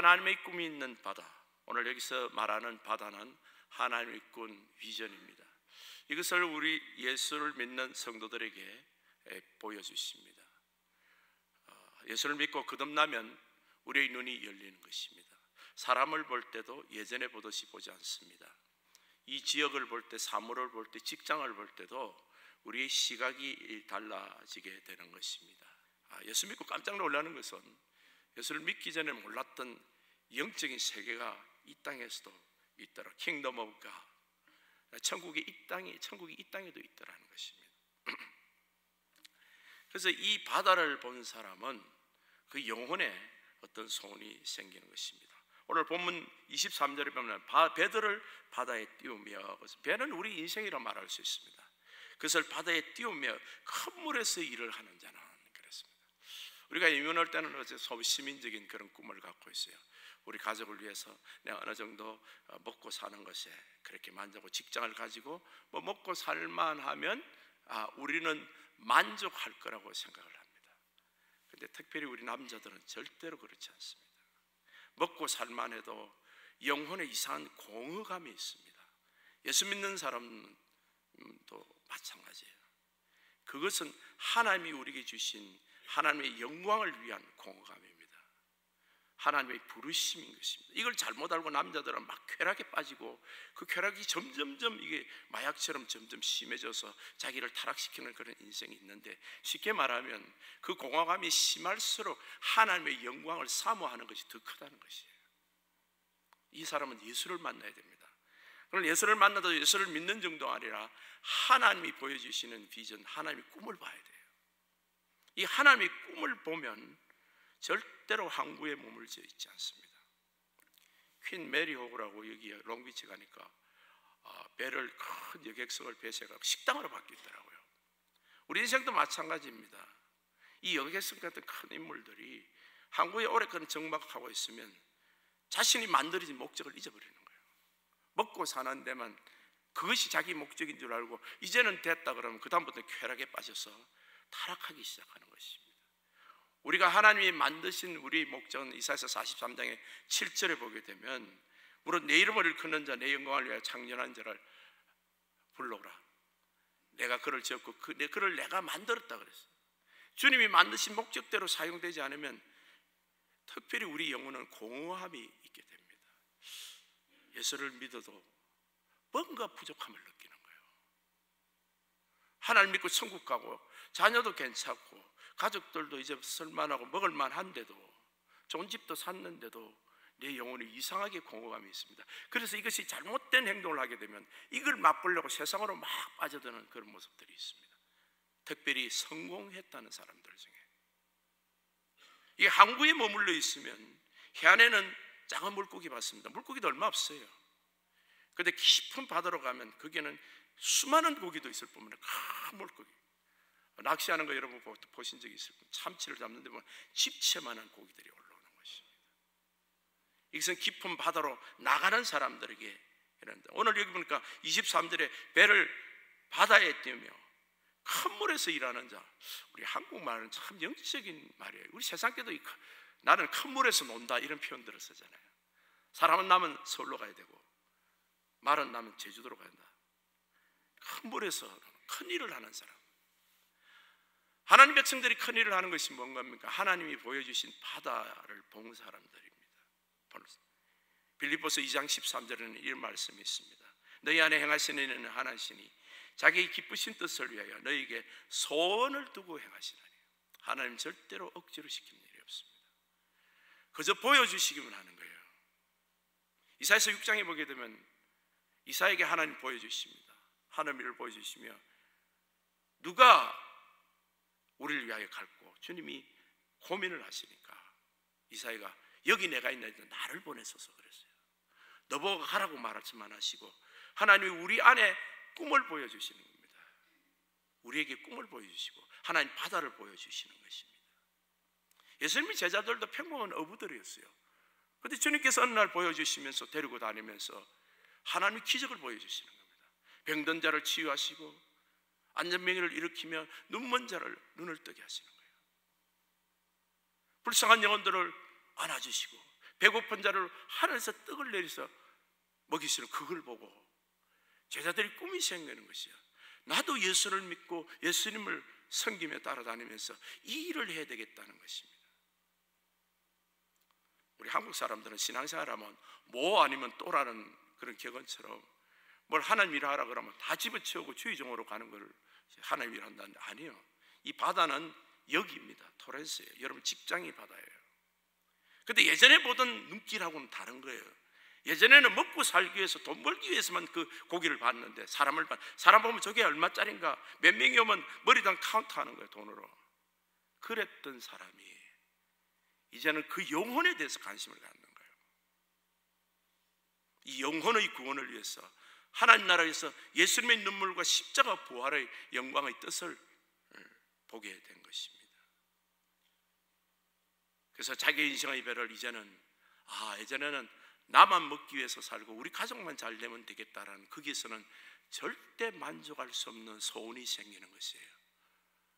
하나님의 꿈이 있는 바다, 오늘 여기서 말하는 바다는 하나님의 꾼 비전입니다. 이것을 우리 예수를 믿는 성도들에게 보여주십니다. 예수를 믿고 거듭나면 우리의 눈이 열리는 것입니다. 사람을 볼 때도 예전에 보듯이 보지 않습니다. 이 지역을 볼 때, 사물을 볼 때, 직장을 볼 때도 우리의 시각이 달라지게 되는 것입니다. 예수 믿고 깜짝 놀라는 것은 예수를 믿기 전에 몰랐던 영적인 세계가 이 땅에서도 있더라. 킹덤 오브 갓, 천국이 이 땅에도 있더라는 것입니다. 그래서 이 바다를 본 사람은 그 영혼에 어떤 소원이 생기는 것입니다. 오늘 본문 23절에 보면 배들을 바다에 띄우며, 배는 우리 인생이라 말할 수 있습니다. 그것을 바다에 띄우며 큰 물에서 일을 하는 자는 그랬습니다. 우리가 이민할 때는 어제 소시민적인 그런 꿈을 갖고 있어요. 우리 가족을 위해서 내가 어느 정도 먹고 사는 것에 그렇게 만족하고, 직장을 가지고 뭐 먹고 살만하면 우리는 만족할 거라고 생각을 합니다. 그런데 특별히 우리 남자들은 절대로 그렇지 않습니다. 먹고 살만해도 영혼에 이상한 공허감이 있습니다. 예수 믿는 사람도 마찬가지예요. 그것은 하나님이 우리에게 주신 하나님의 영광을 위한 공허감입니다. 하나님의 부르심인 것입니다. 이걸 잘못 알고 남자들은 막 쾌락에 빠지고, 그 쾌락이 점점점 이게 마약처럼 점점 심해져서 자기를 타락시키는 그런 인생이 있는데, 쉽게 말하면 그 공허감이 심할수록 하나님의 영광을 사모하는 것이 더 크다는 것이에요. 이 사람은 예수를 만나야 됩니다. 그럼 예수를 만나도 예수를 믿는 정도가 아니라 하나님이 보여주시는 비전, 하나님의 꿈을 봐야 돼요. 이 하나님의 꿈을 보면 절대로 항구에 머물지 있지 않습니다. 퀸 메리 호구라고 여기 롱비치 가니까 배를, 큰 여객선을 배세가 식당으로 바뀌었더라고요. 우리 인생도 마찬가지입니다. 이 여객선 같은 큰 인물들이 항구에 오래간 정박하고 있으면 자신이 만들어진 목적을 잊어버리는 거예요. 먹고 사는 데만 그것이 자기 목적인 줄 알고 이제는 됐다 그러면 그 다음부터 쾌락에 빠져서 타락하기 시작하는 것입니다. 우리가 하나님이 만드신 우리의 목적은 이사야서 43장의 7절에 보게 되면, 물론 내 이름을 일컫는 자, 내 영광을 위하여 창년한 자를 불러오라. 내가 그를 지었고 그를 내가 만들었다 그랬어요. 주님이 만드신 목적대로 사용되지 않으면 특별히 우리 영혼은 공허함이 있게 됩니다. 예수를 믿어도 뭔가 부족함을 느끼는 거예요. 하나님 믿고 천국 가고 자녀도 괜찮고 가족들도 이제 쓸만하고 먹을만한데도, 좋은 집도 샀는데도 내 영혼이 이상하게 공허감이 있습니다. 그래서 이것이 잘못된 행동을 하게 되면 이걸 맛보려고 세상으로 막 빠져드는 그런 모습들이 있습니다. 특별히 성공했다는 사람들 중에. 이 항구에 머물러 있으면 해안에는 작은 물고기 봤습니다. 물고기도 얼마 없어요. 그런데 깊은 바다로 가면 거기에는 수많은 고기도 있을 뿐만 아니라 큰 물고기, 낚시하는 거 여러분 보신 적이 있을 겁니다. 참치를 잡는데 보면 집채만한 고기들이 올라오는 것입니다. 이것은 깊은 바다로 나가는 사람들에게 이런다. 오늘 여기 보니까 23절에 배를 바다에 띄우며 큰 물에서 일하는 자, 우리 한국말은 참 영적인 말이에요. 우리 세상에도 나는 큰 물에서 논다 이런 표현들을 쓰잖아요. 사람은 나면 서울로 가야 되고 말은 나면 제주도로 가야 된다. 큰 물에서 큰 일을 하는 사람, 하나님 백성들이 큰 일을 하는 것이 뭔가입니까? 하나님이 보여주신 바다를 본 사람들입니다. 빌립보서 2장 13절에는 이런 말씀이 있습니다. 너희 안에 행하시는 이는 하나시니 자기의 기쁘신 뜻을 위하여 너희에게 소원을 두고 행하시나니. 하나님 절대로 억지로 시키는 일이 없습니다. 그저 보여주시기만 하는 거예요. 이사야서 6장에 보게 되면 이사야에게 하나님 보여주십니다. 하나님을 보여주시며 누가 우리를 위하여 갈고, 주님이 고민을 하시니까 이사야가 여기 내가 있는데 나를 보내소서 그랬어요. 너보고 가라고 말하지만 하시고 하나님이 우리 안에 꿈을 보여주시는 겁니다. 우리에게 꿈을 보여주시고 하나님 바다를 보여주시는 것입니다. 예수님의 제자들도 평범한 어부들이었어요. 그런데 주님께서 어느 날 보여주시면서 데리고 다니면서 하나님의 기적을 보여주시는 겁니다. 병든 자를 치유하시고 안전병을 일으키며 눈먼 자를 눈을 뜨게 하시는 거예요. 불쌍한 영혼들을 안아주시고 배고픈 자를 하늘에서 떡을 내려서 먹이시는 그걸 보고 제자들이 꿈이 생기는 것이요. 나도 예수를 믿고 예수님을 섬기며 따라다니면서 이 일을 해야 되겠다는 것입니다. 우리 한국 사람들은 신앙생활하면 뭐 아니면 또라는 그런 격언처럼 뭘 하나님 일하라 그러면 다 집어치우고 주의종으로 가는 걸 하나님 일한다는 아니요. 이 바다는 여기입니다. 토렌스예요. 여러분 직장이 바다예요. 근데 예전에 보던 눈길하고는 다른 거예요. 예전에는 먹고 살기 위해서 돈 벌기 위해서만 그 고기를 받는데 사람 보면 저게 얼마짜린가 몇 명이 오면 머리당 카운트하는 거예요. 돈으로. 그랬던 사람이 이제는 그 영혼에 대해서 관심을 갖는 거예요. 이 영혼의 구원을 위해서 하나님 나라에서 예수님의 눈물과 십자가 부활의 영광의 뜻을 보게 된 것입니다. 그래서 자기 인생의 배를 이제는 예전에는 나만 먹기 위해서 살고 우리 가족만 잘 되면 되겠다라는 거기에서는 절대 만족할 수 없는 소원이 생기는 것이에요.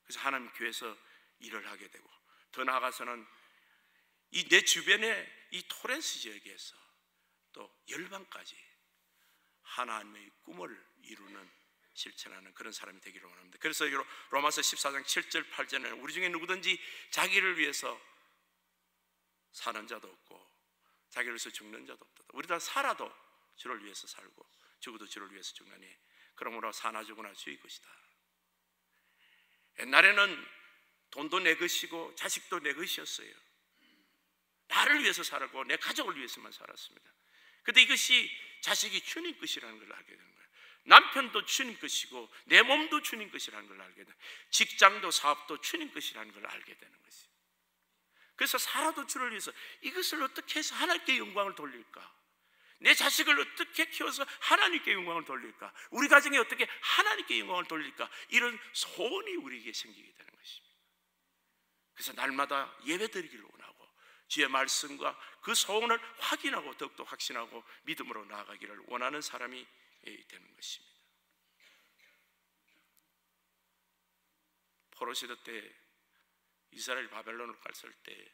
그래서 하나님 교회에서 일을 하게 되고 더 나아가서는 이 내 주변의 이 토렌스 지역에서 또 열방까지 하나님의 꿈을 이루는 실천하는 그런 사람이 되기를 원합니다. 그래서 로마서 14장 7절 8절에는 우리 중에 누구든지 자기를 위해서 사는 자도 없고 자기를 위해서 죽는 자도 없다. 우리 다 살아도 주를 위해서 살고 죽어도 주를 위해서 죽나니 그러므로 사나 죽으나 주의 것이다. 옛날에는 돈도 내 것이고 자식도 내 것이었어요. 나를 위해서 살았고 내 가족을 위해서만 살았습니다. 그런데 이것이 자식이 주님 것이라는 걸 알게 되는 거예요. 남편도 주님 것이고 내 몸도 주님 것이라는 걸 알게 돼요. 직장도 사업도 주님 것이라는 걸 알게 되는 것이에요. 그래서 살아도 주를 위해서 이것을 어떻게 해서 하나님께 영광을 돌릴까? 내 자식을 어떻게 키워서 하나님께 영광을 돌릴까? 우리 가정에 어떻게 하나님께 영광을 돌릴까? 이런 소원이 우리에게 생기게 되는 것입니다. 그래서 날마다 예배드리기를 원하고 주의 말씀과 그 소원을 확인하고 더욱더 확신하고 믿음으로 나아가기를 원하는 사람이 되는 것입니다. 포로시대 때 이스라엘 바벨론을 갔을 때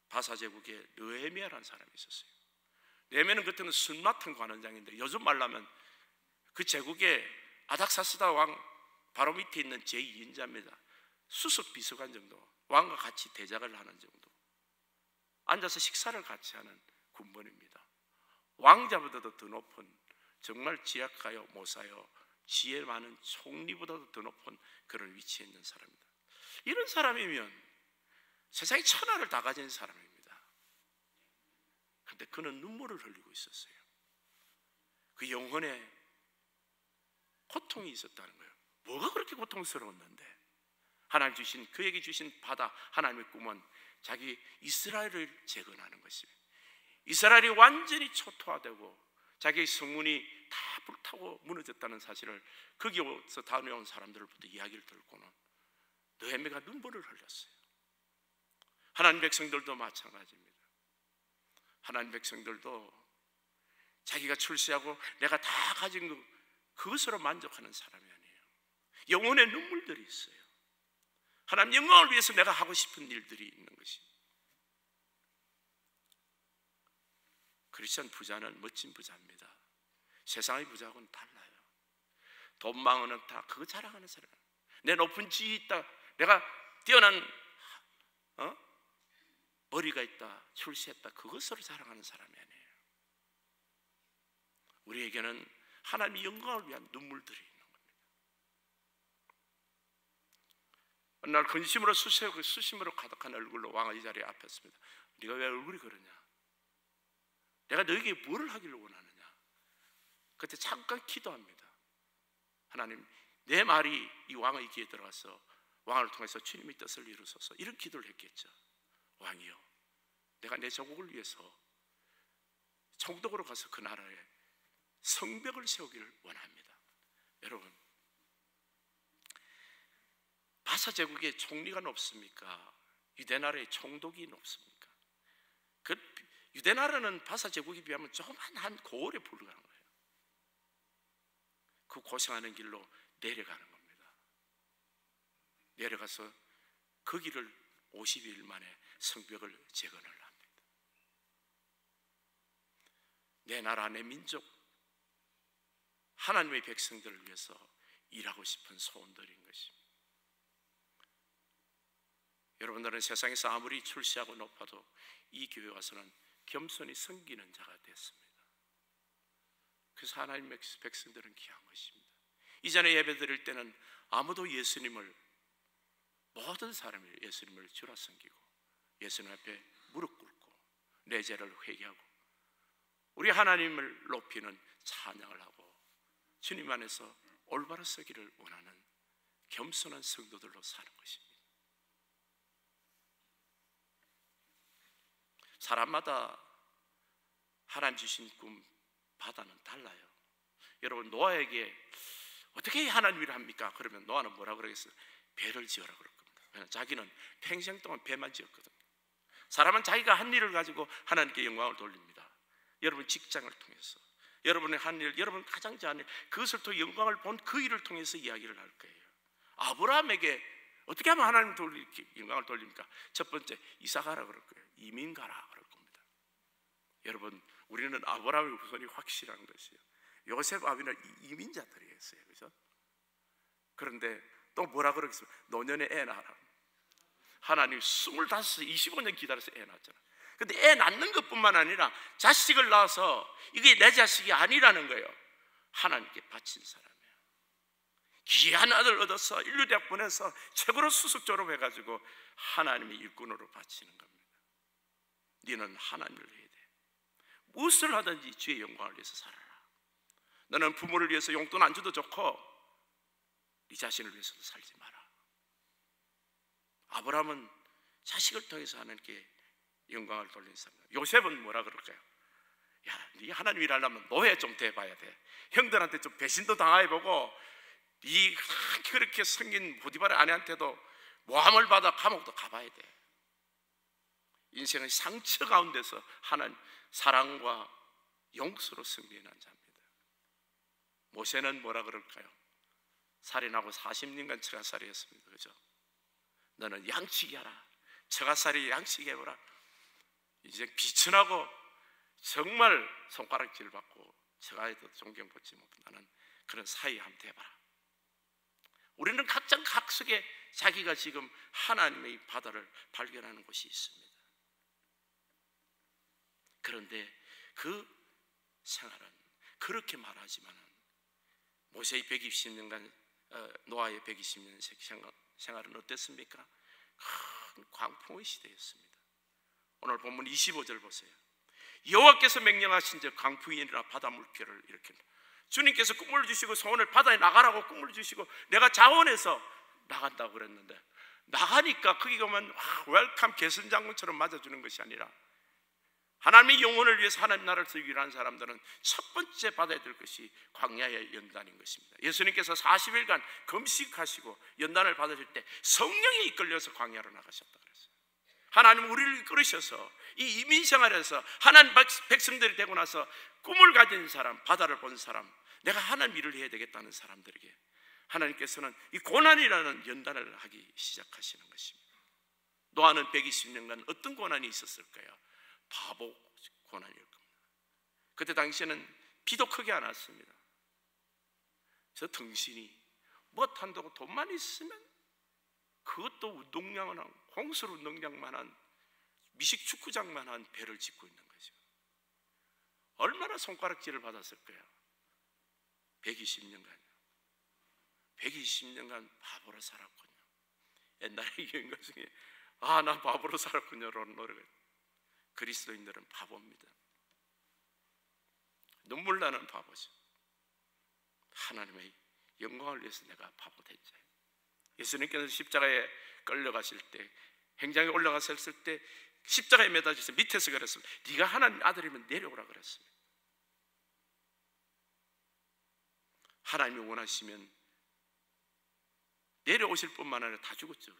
바사제국에 느헤미야라는 사람이 있었어요. 느헤미야는 그때는 술 맡은 관원장인데 요즘 말하면 그 제국의 아닥사스다 왕 바로 밑에 있는 제2인자입니다. 수석 비서관 정도, 왕과 같이 대작을 하는 정도, 앉아서 식사를 같이 하는 군번입니다. 왕자보다도 더 높은, 정말 지약하여 모사여 지혜 많은 총리보다도 더 높은 그런 위치에 있는 사람입니다. 이런 사람이면 세상에 천하를 다 가진 사람입니다. 그런데 그는 눈물을 흘리고 있었어요. 그 영혼에 고통이 있었다는 거예요. 뭐가 그렇게 고통스러웠는데 하나님 주신, 그에게 주신 바다, 하나님의 꿈은 자기 이스라엘을 재건하는 것입니다. 이스라엘이 완전히 초토화되고 자기의 성문이 다 불타고 무너졌다는 사실을 거기서 다녀온 사람들로부터 이야기를 듣고는 느헤미야가 눈물을 흘렸어요. 하나님 백성들도 마찬가지입니다. 하나님 백성들도 자기가 출세하고 내가 다 가진 그것으로 만족하는 사람이 아니에요. 영혼의 눈물들이 있어요. 하나님 영광을 위해서 내가 하고 싶은 일들이 있는 것이. 크리스천 부자는 멋진 부자입니다. 세상의 부자하고는 달라요. 돈 많으면 다 그거 자랑하는 사람. 내 높은 지위 있다, 내가 뛰어난 머리가 있다, 출세했다, 그것으로 자랑하는 사람이 아니에요. 우리에게는 하나님의 영광을 위한 눈물들이 있는 겁니다. 어느 날 근심으로 수심으로 가득한 얼굴로 왕의 자리에 앞섰습니다. 네가 왜 얼굴이 그러냐? 내가 너에게 뭐를 하기를 원하느냐? 그때 잠깐 기도합니다. 하나님, 내 말이 이 왕의 귀에 들어가서 왕을 통해서 주님의 뜻을 이루소서, 이런 기도를 했겠죠. 왕이여, 내가 내 조국을 위해서 총독으로 가서 그 나라에 성벽을 세우기를 원합니다. 여러분, 바사 제국에 총리가 높습니까? 유대 나라에 총독이 높습니까? 그 유대 나라는 바사 제국에 비하면 조그만 고을에 불과한 거예요. 그 고생하는 길로 내려가는 겁니다. 내려가서 그 길을 50일 만에 성벽을 재건을 합니다. 내 나라, 내 민족, 하나님의 백성들을 위해서 일하고 싶은 소원들인 것입니다. 여러분들은 세상에서 아무리 출세하고 높아도 이 교회 와서는 겸손히 섬기는 자가 됐습니다. 그래서 하나님의 백성들은 귀한 것입니다. 이전에 예배 드릴 때는 아무도 예수님을, 모든 사람이 예수님을 주라 섬기고 예수님 앞에 무릎 꿇고 내 죄를 회개하고 우리 하나님을 높이는 찬양을 하고 주님 안에서 올바로 서기를 원하는 겸손한 성도들로 사는 것입니다. 사람마다 하나님 주신 꿈 바다는 달라요. 여러분, 노아에게 어떻게 하나님 일을 합니까? 그러면 노아는 뭐라 그러겠어요? 배를 지어라 그럴 겁니다. 왜냐하면 자기는 평생 동안 배만 지었거든요. 사람은 자기가 한 일을 가지고 하나님께 영광을 돌립니다. 여러분 직장을 통해서, 여러분의 한 일, 여러분 가장 잘하는 일, 그것을 통해 영광을 본 그 일을 통해서 이야기를 할 거예요. 아브라함에게 어떻게 하면 하나님 영광을 돌립니까? 첫 번째, 이사 가라 그럴 거예요. 이민 가라 그럴 겁니다. 여러분, 우리는 아브라함의 후손이 확실한 것이에요. 요셉 아비는 이민자들이었어요. 그죠? 그런데 또 뭐라 그러겠어요? 노년에 애 낳아라. 하나님 25, 25년 기다려서 애 낳았잖아. 근데 애 낳는 것뿐만 아니라 자식을 낳아서 이게 내 자식이 아니라는 거예요. 하나님께 바친 사람이에요. 귀한 아들 얻어서 인류대학 보내서 최고로 수석 졸업해가지고 하나님의 일꾼으로 바치는 겁니다. 너는 하나님을 해야 돼. 무엇을 하든지 주의 영광을 위해서 살아라. 너는 부모를 위해서 용돈 안 줘도 좋고 네 자신을 위해서도 살지 마라. 아브라함은 자식을 통해서 하나님께 영광을 돌린 사람이에요. 요셉은 뭐라 그럴까요? 야, 네 하나님 일하려면 노예 좀 돼봐야 돼. 형들한테 좀 배신도 당해보고 네 그렇게 생긴 보디발의 아내한테도 모함을 받아 감옥도 가봐야 돼. 인생은 상처 가운데서 하나님 사랑과 용서로 승리한 자입니다. 모세는 뭐라 그럴까요? 살인하고 40년간 처가살이 했습니다. 그죠? 너는 양치기 하라. 처가살이 양치기 해보라. 이제 비천하고 정말 손가락질 받고 처가에도 존경받지 못하는 그런 사이 한번 돼봐라. 우리는 각자 각석에 자기가 지금 하나님의 바다를 발견하는 곳이 있습니다. 그런데 그 생활은 그렇게 말하지만은 모세의 120년간 노아의 120년 생활은 어땠습니까? 큰 광풍의 시대였습니다. 오늘 본문 25절 보세요. 여호와께서 명령하신 즉 광풍이 일어나 바다 물결을 일으킨다. 주님께서 꿈을 주시고 소원을 바다에 나가라고 꿈을 주시고 내가 자원해서 나간다고 그랬는데 나가니까 거기 가면 웰컴 개선장군처럼 맞아주는 것이 아니라 하나님의 영혼을 위해서 하나님 나라를 위해 일하는 사람들은 첫 번째 받아야 될 것이 광야의 연단인 것입니다. 예수님께서 40일간 금식하시고 연단을 받으실 때 성령이 이끌려서 광야로 나가셨다 그랬어요. 하나님 우리를 이끌으셔서 이 이민 생활에서 하나님 백성들이 되고 나서 꿈을 가진 사람, 바다를 본 사람, 내가 하나님 일을 해야 되겠다는 사람들에게 하나님께서는 이 고난이라는 연단을 하기 시작하시는 것입니다. 노아는 120년간 어떤 고난이 있었을까요? 바보 고난일 겁니다. 그때 당시에는 비도 크게 안 왔습니다. 저 등신이 못한다고 돈만 있으면 그것도 운동장만한 공설 운동장만한 미식 축구장만한 배를 짓고 있는 거죠. 얼마나 손가락질을 받았을까요? 120년간 바보로 살았군요. 옛날에 유행가 중에 나 바보로 살았군요라는 노래가 그리스도인들은 바보입니다. 눈물 나는 바보죠. 하나님의 영광을 위해서 내가 바보 된 자예요. 예수님께서 십자가에 끌려가실 때, 행장에 올라가셨을 때 십자가에 매달려서 밑에서 그랬습니다. 네가 하나님 아들이면 내려오라 그랬습니다. 하나님이 원하시면 내려오실 뿐만 아니라 다 죽었죠.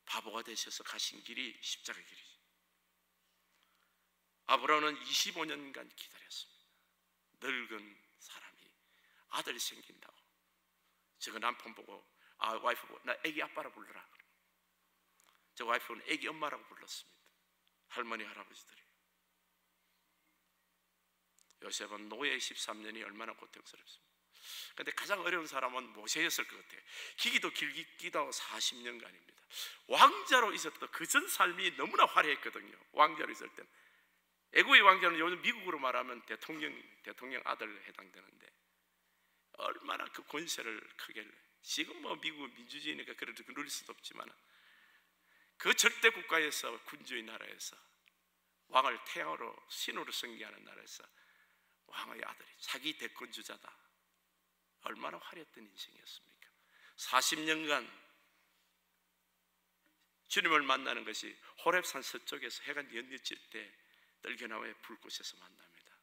바보가 되셔서 가신 길이 십자가 길이죠. 아브라함은 25년간 기다렸습니다. 늙은 사람이 아들이 생긴다고. 제가 남편 보고 와이프 보고 나 애기 아빠라 불러라. 저 와이프는 애기 엄마라고 불렀습니다. 할머니 할아버지들이. 요셉은 노예 13년이 얼마나 고통스럽습니까? 그런데 가장 어려운 사람은 모세였을 것 같아요. 기기도 길기도 하고 40년간입니다. 왕자로 있었던 그 전 삶이 너무나 화려했거든요. 왕자로 있을 때는. 애국의 왕자는 요즘 미국으로 말하면 대통령 아들 해당되는데 얼마나 그 권세를 크게, 지금 뭐 미국은 민주주의니까 그래도 누릴 수도 없지만 그 절대 국가에서, 군주의 나라에서, 왕을 태양으로 신으로 섬기하는 나라에서 왕의 아들이 자기 대권주자다. 얼마나 화려했던 인생이었습니까? 40년간 주님을 만나는 것이 호렙산 서쪽에서 해가 뉘어질 때 떨겨나무의 불꽃에서 만납니다.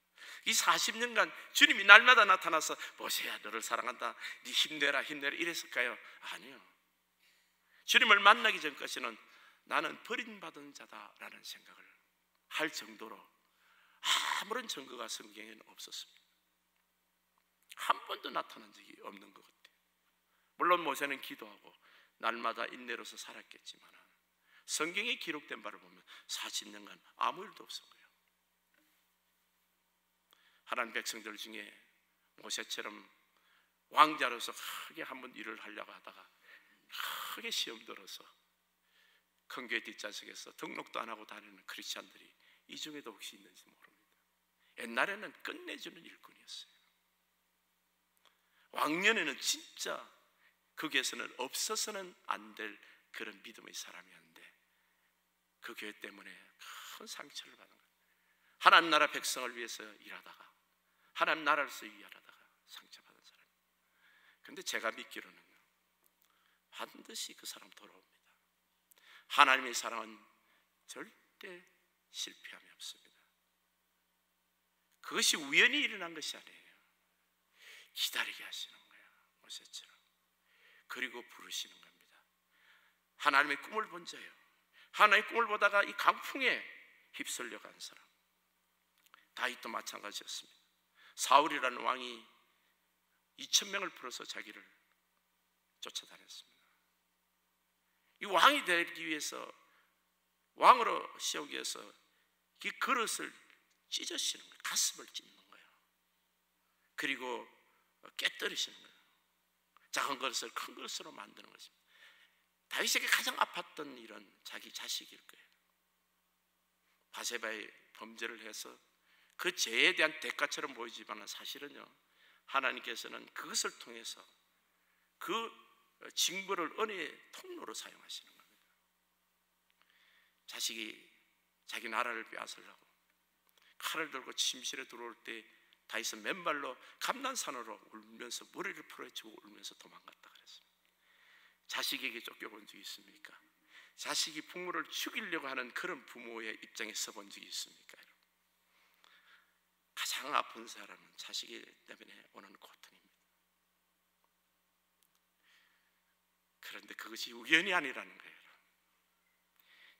이 40년간 주님이 날마다 나타나서 모세야 너를 사랑한다, 네 힘내라 이랬을까요? 아니요. 주님을 만나기 전까지는 나는 버림받은 자다라는 생각을 할 정도로 아무런 증거가 성경에는 없었습니다. 한 번도 나타난 적이 없는 것 같아요. 물론 모세는 기도하고 날마다 인내로서 살았겠지만 성경에 기록된 바를 보면 40년간 아무 일도 없은 거예요. 하나님 백성들 중에 모세처럼 왕자로서 크게 한번 일을 하려고 하다가 크게 시험 들어서 큰 교회 뒷좌석에서 등록도 안 하고 다니는 크리스찬들이 이 중에도 혹시 있는지 모릅니다. 옛날에는 끝내주는 일꾼이었어요. 왕년에는 진짜 거기에서는 없어서는 안 될 그런 믿음의 사람이었는데 그 교회 때문에 큰 상처를 받은 거예요. 하나님 나라 백성을 위해서 일하다가 하나님 나라를 위해서 일하다가 상처받은 사람. 그런데 제가 믿기로는요, 반드시 그 사람 돌아옵니다. 하나님의 사랑은 절대 실패함이 없습니다. 그것이 우연히 일어난 것이 아니에요. 기다리게 하시는 거예요, 모세처럼. 그리고 부르시는 겁니다. 하나님의 꿈을 본 자예요. 하나님의 꿈을 보다가 이 강풍에 휩쓸려 간 사람. 다윗도 마찬가지였습니다. 사울이라는 왕이 2,000명을 풀어서 자기를 쫓아다녔습니다. 이 왕이 되기 위해서, 왕으로 세우기 위해서 이 그릇을 찢으시는 거예요. 가슴을 찢는 거예요. 그리고 깨뜨리시는 거예요. 작은 그릇을 큰 그릇으로 만드는 것입니다. 다윗에게 가장 아팠던 일은 자기 자식일 거예요. 바세바의 범죄를 해서 그 죄에 대한 대가처럼 보이지만 사실은요, 하나님께서는 그것을 통해서 그 징벌을 은혜의 통로로 사용하시는 겁니다. 자식이 자기 나라를 빼앗으려고 칼을 들고 침실에 들어올 때 다윗은 맨발로 감난산으로 울면서 머리를 풀어헤치고 울면서 도망갔다 그랬습니다. 자식에게 쫓겨본 적이 있습니까? 자식이 부모를 죽이려고 하는 그런 부모의 입장에 서본 적이 있습니까? 가장 아픈 사람은 자식이 때문에 오는 고통입니다. 그런데 그것이 우연이 아니라는 거예요.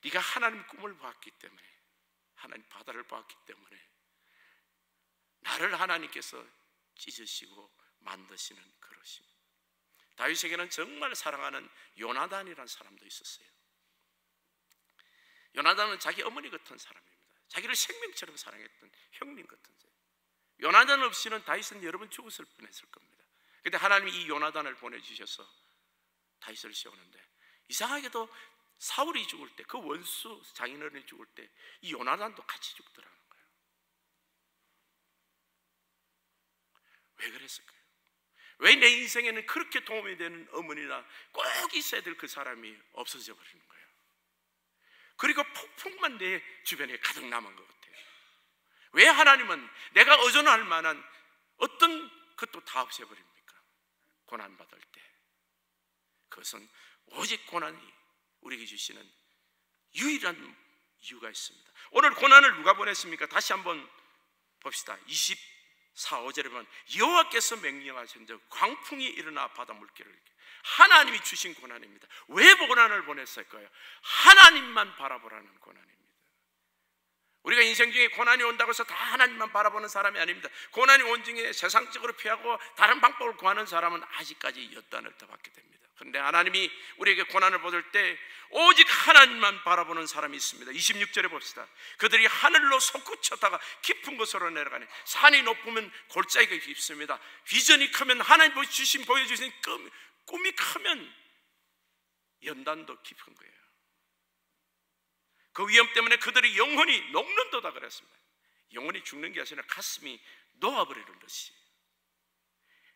네가 하나님 꿈을 보았기 때문에, 하나님 바다를 보았기 때문에 나를 하나님께서 찢으시고 만드시는 그릇입니다. 다윗에게는 정말 사랑하는 요나단이라는 사람도 있었어요. 요나단은 자기 어머니 같은 사람입니다. 자기를 생명처럼 사랑했던 형님 같은 사람. 요나단 없이는 다윗은 여러 번 죽었을 뻔했을 겁니다. 그런데 하나님이 이 요나단을 보내주셔서 다윗을 세우는데, 이상하게도 사울이 죽을 때, 그 원수 장인어른이 죽을 때 이 요나단도 같이 죽더라는 거예요. 왜 그랬을까요? 왜 내 인생에는 그렇게 도움이 되는 어머니나 꼭 있어야 될 그 사람이 없어져 버리는 거예요? 그리고 폭풍만 내 주변에 가득 남은 것 같아요. 왜 하나님은 내가 의존할 만한 어떤 것도 다 없애버립니까? 고난받을 때. 그것은 오직 고난이 우리에게 주시는 유일한 이유가 있습니다. 오늘 고난을 누가 보냈습니까? 다시 한번 봅시다. 24, 5절에 보면 여호와께서 명령하신즉 광풍이 일어나 바다 물결을 일으켜. 하나님이 주신 고난입니다. 왜 고난을 보냈을까요? 하나님만 바라보라는 고난입니다. 우리가 인생 중에 고난이 온다고 해서 다 하나님만 바라보는 사람이 아닙니다. 고난이 온 중에 세상적으로 피하고 다른 방법을 구하는 사람은 아직까지 엿단을 더 받게 됩니다. 그런데 하나님이 우리에게 고난을 받을 때 오직 하나님만 바라보는 사람이 있습니다. 26절에 봅시다. 그들이 하늘로 솟구쳤다가 깊은 곳으로 내려가네. 산이 높으면 골짜기가 깊습니다. 비전이 크면 하나님 보여주신 꿈이 크면 연단도 깊은 거예요. 그 위험 때문에 그들이 영혼이 녹는도다 그랬습니다. 영혼이 죽는 게 아니라 가슴이 녹아버리는 것이.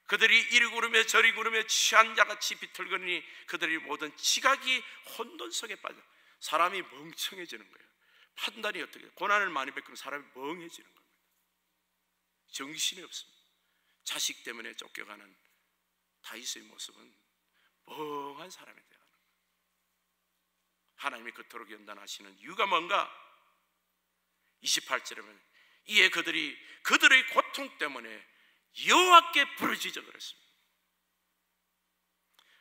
그들이 이리 구르며 저리 구르며 취한 자같이 비틀거리니 그들이 모든 지각이 혼돈 속에 빠져 사람이 멍청해지는 거예요. 판단이 어떻게 돼요? 고난을 많이 겪으면 사람이 멍해지는 겁니다. 정신이 없습니다. 자식 때문에 쫓겨가는 다윗의 모습은 멍한 사람이 되어가는 거예요. 하나님이 그토록 연단하시는 이유가 뭔가? 28절에 보면 이에 그들이 그들의 고통 때문에 여호와께 부르짖어 그랬습니다.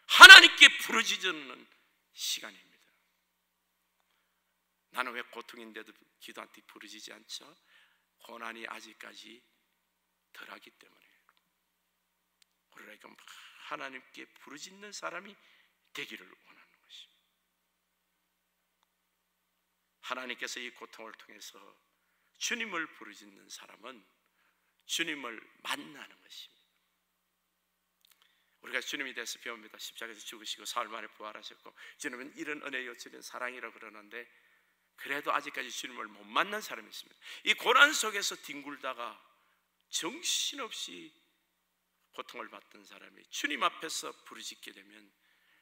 하나님께 부르짖는 시간입니다. 나는 왜 고통인데도 기도한테 부르짖지 않죠? 고난이 아직까지 덜하기 때문에. 우리가 하나님께 부르짖는 사람이 되기를 원하는 것입니다. 하나님께서 이 고통을 통해서 주님을 부르짖는 사람은 주님을 만나는 것입니다. 우리가 주님에 대해서 배웁니다. 십자가에서 죽으시고 사흘 만에 부활하셨고 주님은 이런 은혜에 여치는 사랑이라고 그러는데 그래도 아직까지 주님을 못 만난 사람이 있습니다. 이 고난 속에서 뒹굴다가 정신없이 고통을 받던 사람이 주님 앞에서 부르짖게 되면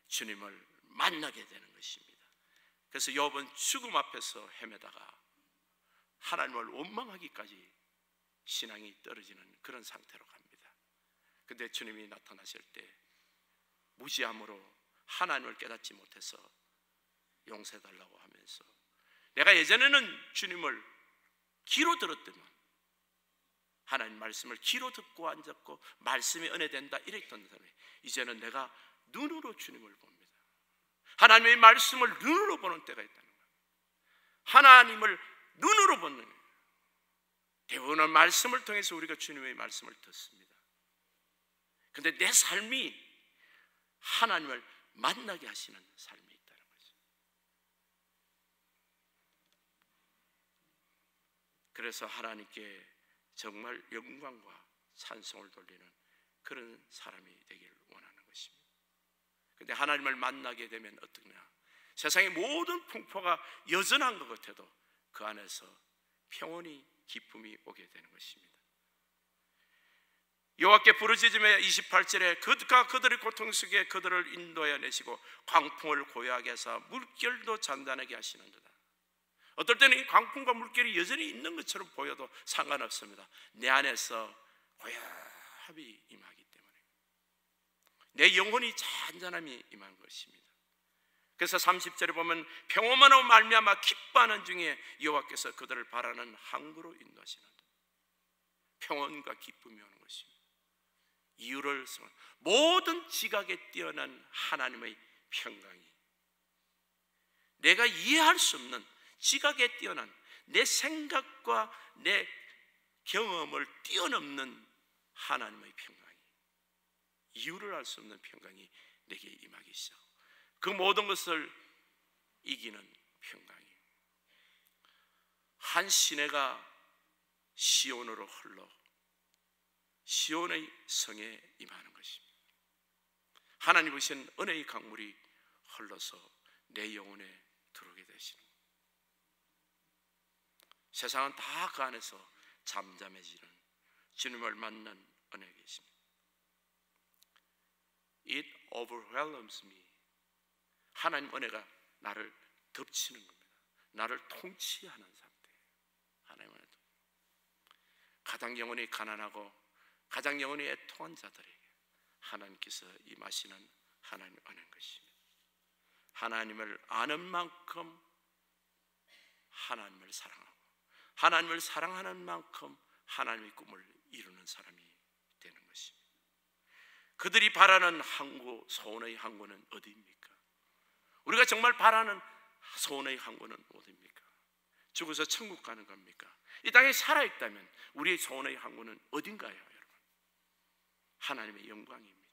주님을 만나게 되는 것입니다. 그래서 욥은 죽음 앞에서 헤매다가 하나님을 원망하기까지 신앙이 떨어지는 그런 상태로 갑니다. 그런데 주님이 나타나실 때 무지함으로 하나님을 깨닫지 못해서 용서해달라고 하면서 내가 예전에는 주님을 귀로 들었더만 하나님 말씀을 귀로 듣고 앉았고 말씀이 은혜된다 이랬던 사람이 이제는 내가 눈으로 주님을 봅니다. 하나님의 말씀을 눈으로 보는 때가 있다는 거예요. 하나님을 눈으로 보는 거예요. 대부분은 말씀을 통해서 우리가 주님의 말씀을 듣습니다. 그런데 내 삶이 하나님을 만나게 하시는 삶이 있다는 거죠. 그래서 하나님께 정말 영광과 찬송을 돌리는 그런 사람이 되기를 원하는 것입니다. 그런데 하나님을 만나게 되면 어떠냐? 세상의 모든 풍파가 여전한 것 같아도 그 안에서 평온이 기쁨이 오게 되는 것입니다. 여호와께 부르짖으며 28절에 그가 그들의 고통 속에 그들을 인도해 내시고 광풍을 고요하게 하사 물결도 잔잔하게 하시는도다. 어떨 때는 이 광풍과 물결이 여전히 있는 것처럼 보여도 상관없습니다. 내 안에서 고요함이 임하기 때문에 내 영혼이 잔잔함이 임한 것입니다. 그래서 30절에 보면 평온하고 말미암아 기뻐하는 중에 여호와께서 그들을 바라는 항구로 인도하시는다. 평온과 기쁨이 오는 것입니다. 이유를 모든 지각에 뛰어난 하나님의 평강이 내가 이해할 수 없는 지각에 뛰어난 내 생각과 내 경험을 뛰어넘는 하나님의 평강이 이유를 알 수 없는 평강이 내게 임하기 시작하고 그 모든 것을 이기는 평강이 한 시내가 시온으로 흘러 시온의 성에 임하는 것입니다. 하나님 보신 은혜의 강물이 흘러서 내 영혼에 들어오게 되시는 것. 세상은 다 그 안에서 잠잠해지는 주님을 만난 은혜가 있습니다. It overwhelms me. 하나님 은혜가 나를 덮치는 겁니다. 나를 통치하는 상태. 하나님 은혜도 가장 영혼이 가난하고 가장 영혼이 애통한 자들에게 하나님께서 임하시는 하나님의 은혜인 것입니다. 하나님을 아는 만큼 하나님을 사랑하고 하나님을 사랑하는 만큼 하나님의 꿈을 이루는 사람이 되는 것입니다. 그들이 바라는 항구, 소원의 항구는 어디입니까? 우리가 정말 바라는 소원의 항구는 어디입니까? 죽어서 천국 가는 겁니까? 이 땅에 살아있다면 우리의 소원의 항구는 어딘가요, 여러분? 하나님의 영광입니다.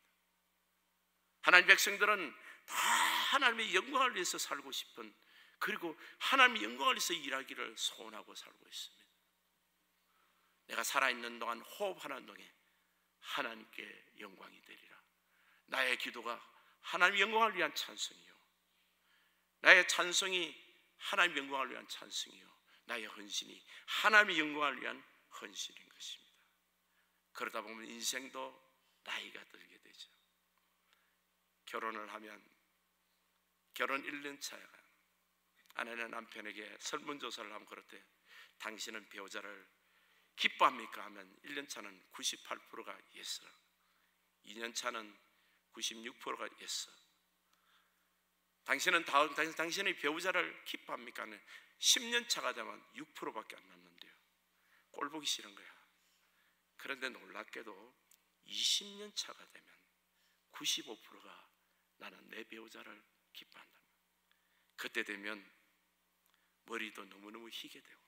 하나님 백성들은 다 하나님의 영광을 위해서 살고 싶은, 그리고 하나님의 영광을 위해서 일하기를 소원하고 살고 있습니다. 내가 살아있는 동안, 호흡하는 동안에 하나님께 영광이 되리라. 나의 기도가 하나님의 영광을 위한 찬송이요, 나의 찬송이 하나님의 영광을 위한 찬송이요, 나의 헌신이 하나님의 영광을 위한 헌신인 것입니다. 그러다 보면 인생도 나이가 들게 되죠. 결혼을 하면 결혼 1년 차가 아내는 남편에게 설문조사를 하면 그렇대. 당신은 배우자를 기뻐합니까? 하면 1년 차는 98%가 yes, 2년 차는 96%가 yes. 당신의 배우자를 기뻐합니까? 하면 10년 차가 되면 6%밖에 안 남는데요. 꼴 보기 싫은 거야. 그런데 놀랍게도 20년 차가 되면 95%가 나는 내 배우자를 기뻐한다. 그때 되면 머리도 너무너무 희게 되고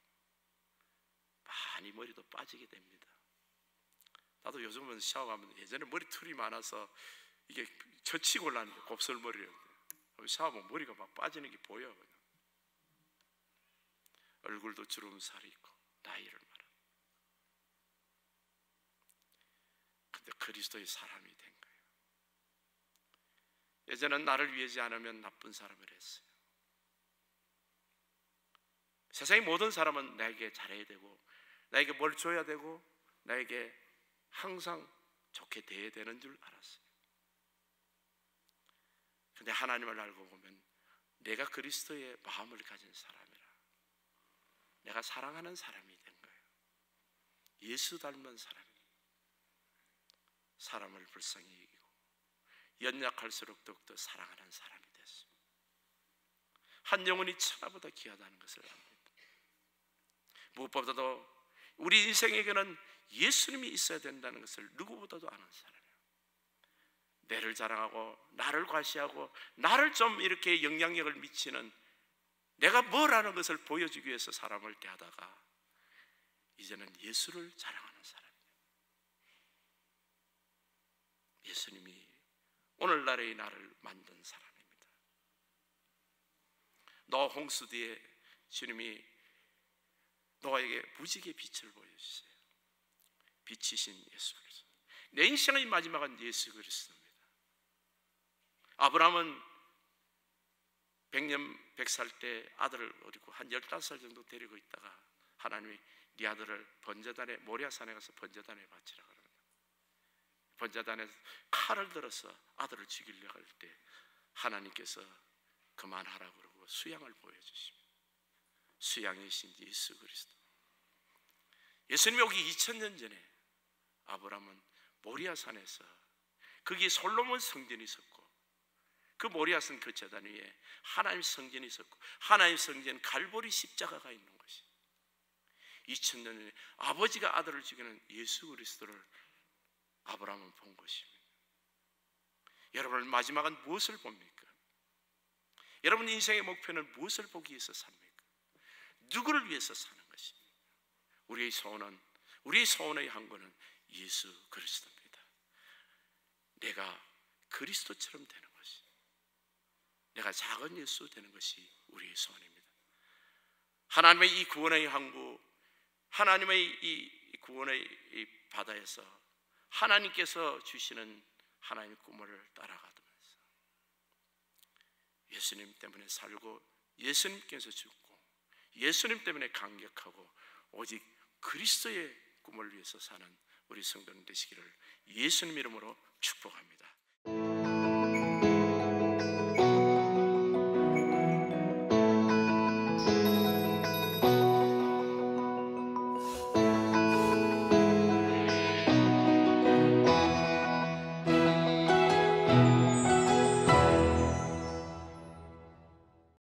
많이 머리도 빠지게 됩니다. 나도 요즘은 샤워하면, 예전에 머리털이 많아서 이게 젖히고 나는데 곱슬머리를 샤워하면 머리가 막 빠지는 게 보여. 그냥. 얼굴도 주름살이 있고 나이를 말하. 근데 그리스도의 사람이 된 거예요. 예전엔 나를 위하지 않으면 나쁜 사람을 했어요. 세상의 모든 사람은 나에게 잘해야 되고, 나에게 뭘 줘야 되고, 나에게 항상 좋게 대해야 되는 줄 알았어요. 근데 하나님을 알고 보면 내가 그리스도의 마음을 가진 사람이라, 내가 사랑하는 사람이 된 거예요. 예수 닮은 사람이, 사람을 불쌍히 여기고 연약할수록 더욱더 사랑하는 사람이 됐습니다. 한 영혼이 천하보다 귀하다는 것을 압니다. 무엇보다도 우리 인생에게는 예수님이 있어야 된다는 것을 누구보다도 아는 사람이에요. 내를 자랑하고 나를 과시하고 나를 좀 이렇게 영향력을 미치는, 내가 뭐라는 것을 보여주기 위해서 사람을 대하다가 이제는 예수를 자랑하는 사람이에요. 예수님이 오늘날의 나를 만든 사람입니다. 노아 홍수 뒤에 주님이 노아에게 무지개 빛을 보여주세요. 빛이신 예수 그리스도. 내 인생의 마지막은 예수 그리스도입니다. 아브라함은 100년 100살 때 아들을 얻고 한 15살 정도 데리고 있다가 하나님이 네 아들을 번제단에, 모리아산에 가서 번제단에 바치라 그럽니다. 번제단에서 칼을 들어서 아들을 죽이려고 할 때 하나님께서 그만하라고 그러고 수양을 보여주십니다. 수양이신 예수 그리스도. 예수님이 오기 2000년 전에 아브라함은 모리아산에서, 거기 솔로몬 성전이 있었고 그 모리아산 그 제단 위에 하나님 성전이 있었고 하나님 성전 갈보리 십자가가 있는 것이, 2000년 전에 아버지가 아들을 죽이는 예수 그리스도를 아브라함은 본 것입니다. 여러분 마지막은 무엇을 봅니까? 여러분 인생의 목표는 무엇을 보기 위해서 삽니까? 누구를 위해서 사는 것입니까? 우리의 소원은, 우리의 소원의 항구는 예수 그리스도입니다. 내가 그리스도처럼 되는 것이, 내가 작은 예수 되는 것이 우리의 소원입니다. 하나님의 이 구원의 항구, 하나님의 이 구원의 이 바다에서 하나님께서 주시는 하나님의 꿈을 따라가면서 예수님 때문에 살고 예수님께서 죽고 예수님 때문에 감격하고 오직 그리스도의 꿈을 위해서 사는 우리 성도님 되시기를 예수님 이름으로 축복합니다.